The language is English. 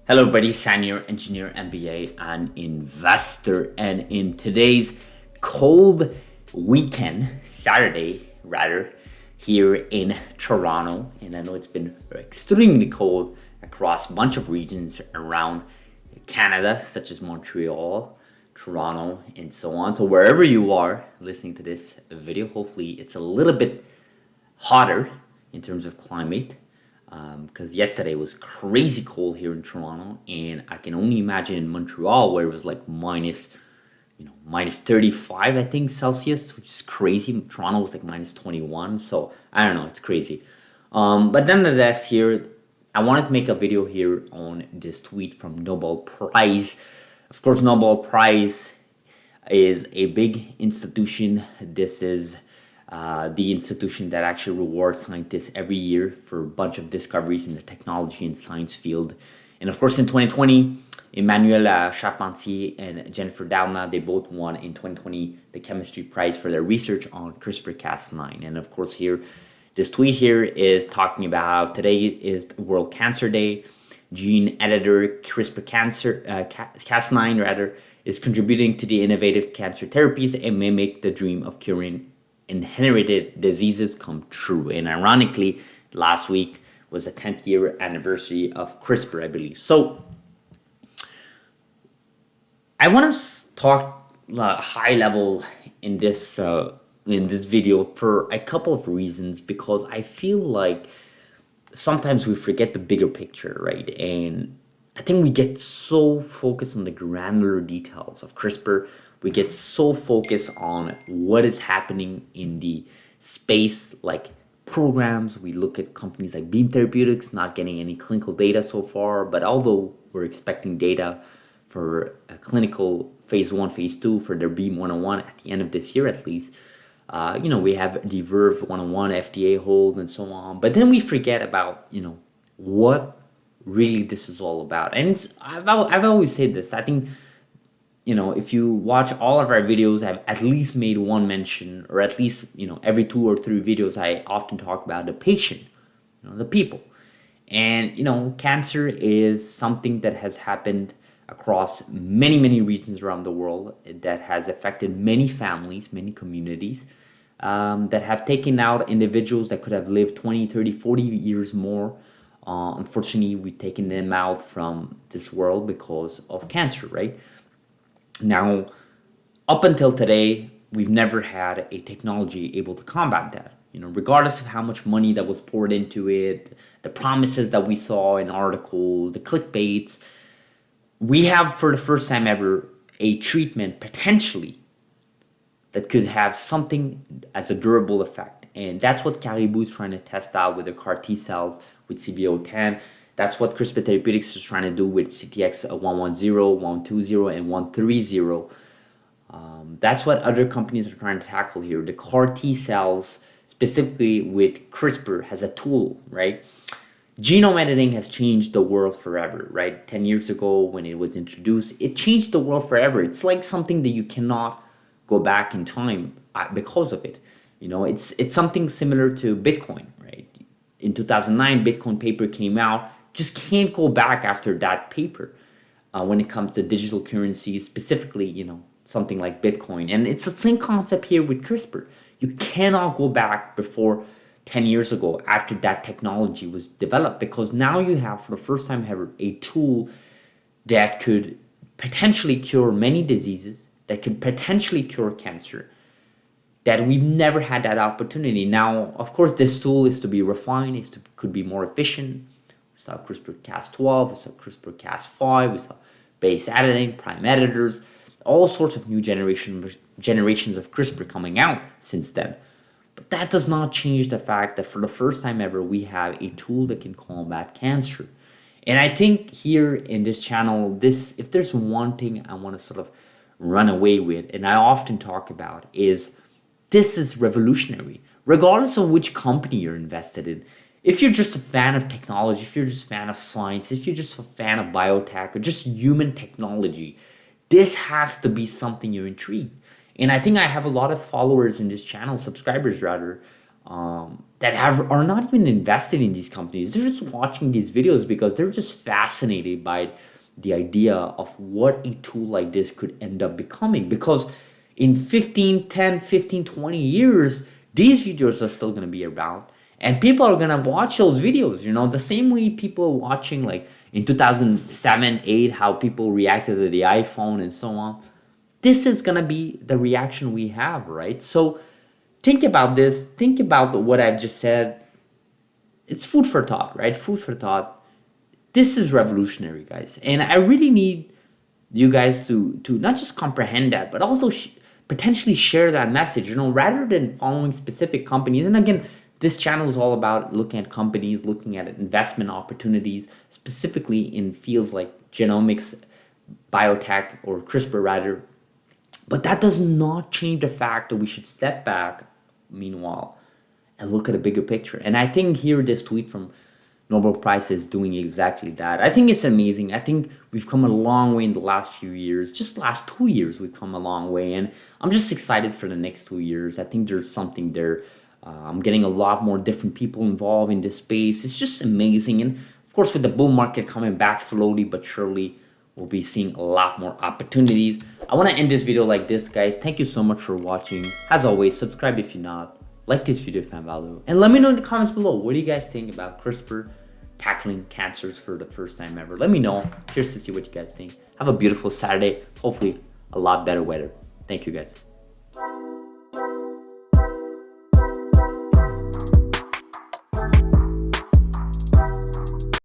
Hello, buddy. Senior engineer, MBA, and investor. And in today's cold weekend, Saturday rather, here in Toronto, and I know it's been extremely cold across a bunch of regions around Canada, such as Montreal, Toronto, and so on. So wherever you are listening to this video, hopefully it's a little bit hotter in terms of climate, because yesterday was crazy cold here in Toronto, and I can only imagine in Montreal where it was like minus 35, I think, Celsius, which is crazy. Toronto was like minus 21, so I don't know, it's crazy. But nonetheless, here I wanted to make a video here on this tweet from Nobel Prize. Of course, Nobel Prize is a big institution. This is the institution that actually rewards scientists every year for a bunch of discoveries in the technology and science field. And of course, in 2020, Emmanuel Charpentier and Jennifer Doudna, they both won in 2020 the chemistry prize for their research on CRISPR-Cas9. And of course, here, this tweet here is talking about how today is World Cancer Day. Gene editor CRISPR-Cas9 rather is contributing to the innovative cancer therapies and may make the dream of curing inherited diseases come true. And ironically, last week was the 10th year anniversary of CRISPR, I believe. So I want to talk high level in this video for a couple of reasons, because I feel like sometimes we forget the bigger picture, right? And I think we get so focused on the granular details of CRISPR. We get so focused on what is happening in the space, like programs. We look at companies like Beam Therapeutics not getting any clinical data so far, but although we're expecting data for a clinical phase 1, phase 2 for their Beam 101 at the end of this year at least. We have the Verve 101 FDA hold and so on. But then we forget about, what really this is all about. And I've always said this. I think, if you watch all of our videos, I've at least made one mention, or at least, every 2 or 3 videos, I often talk about the patient, the people. And, cancer is something that has happened across many, many regions around the world, that has affected many families, many communities, that have taken out individuals that could have lived 20, 30, 40 years more. Unfortunately, we've taken them out from this world because of cancer, right? Now, up until today, we've never had a technology able to combat that. Regardless of how much money that was poured into it, the promises that we saw in articles, the clickbaits, we have, for the first time ever, a treatment potentially that could have something as a durable effect. And that's what Caribou is trying to test out with their CAR T cells with CB-010. That's what CRISPR Therapeutics is trying to do with CTX110, 120, and 130. That's what other companies are trying to tackle here. The CAR T cells, specifically with CRISPR, has a tool, right? Genome editing has changed the world forever, right? 10 years ago when it was introduced, it changed the world forever. It's like something that you cannot go back in time because of it. It's something similar to Bitcoin, right? In 2009, Bitcoin paper came out. Just can't go back after that paper when it comes to digital currencies, specifically, something like Bitcoin. And it's the same concept here with CRISPR. You cannot go back before 10 years ago after that technology was developed, because now you have, for the first time ever, a tool that could potentially cure many diseases, that could potentially cure cancer, that we've never had that opportunity. Now, of course, this tool is to be refined, could be more efficient. We saw CRISPR-Cas12, we saw CRISPR-Cas5, we saw base editing, prime editors, all sorts of new generations of CRISPR coming out since then. But that does not change the fact that for the first time ever, we have a tool that can combat cancer. And I think here in this channel, if there's one thing I want to sort of run away with, and I often talk about, is this is revolutionary. Regardless of which company you're invested in, if you're just a fan of technology, if you're just a fan of science, if you're just a fan of biotech or just human technology, this has to be something you're intrigued. And I think I have a lot of followers in this channel, subscribers rather, are not even invested in these companies. They're just watching these videos because they're just fascinated by the idea of what a tool like this could end up becoming. Because in 20 years, these videos are still going to be around. And people are going to watch those videos, the same way people watching like in 2007, 8, how people reacted to the iPhone and so on. This is going to be the reaction we have, right? So think about this. Think about what I've just said. It's food for thought, right? Food for thought. This is revolutionary, guys. And I really need you guys to not just comprehend that, but also potentially share that message, rather than following specific companies. And again, this channel is all about looking at companies, looking at investment opportunities, specifically in fields like genomics, biotech, or CRISPR rather. But that does not change the fact that we should step back, meanwhile, and look at a bigger picture. And I think here this tweet from Nobel Prize is doing exactly that. I think it's amazing. I think we've come a long way in the last few years. Just last 2 years, we've come a long way. And I'm just excited for the next 2 years. I think there's something there. I'm getting a lot more different people involved in this space. It's just amazing. And of course, with the bull market coming back slowly but surely, we'll be seeing a lot more opportunities. I want to end this video like this, guys. Thank you so much for watching. As always, subscribe if you're not. Like this video if you found value. And let me know in the comments below, what do you guys think about CRISPR tackling cancers for the first time ever? Let me know. Curious to see what you guys think. Have a beautiful Saturday. Hopefully a lot better weather. Thank you, guys.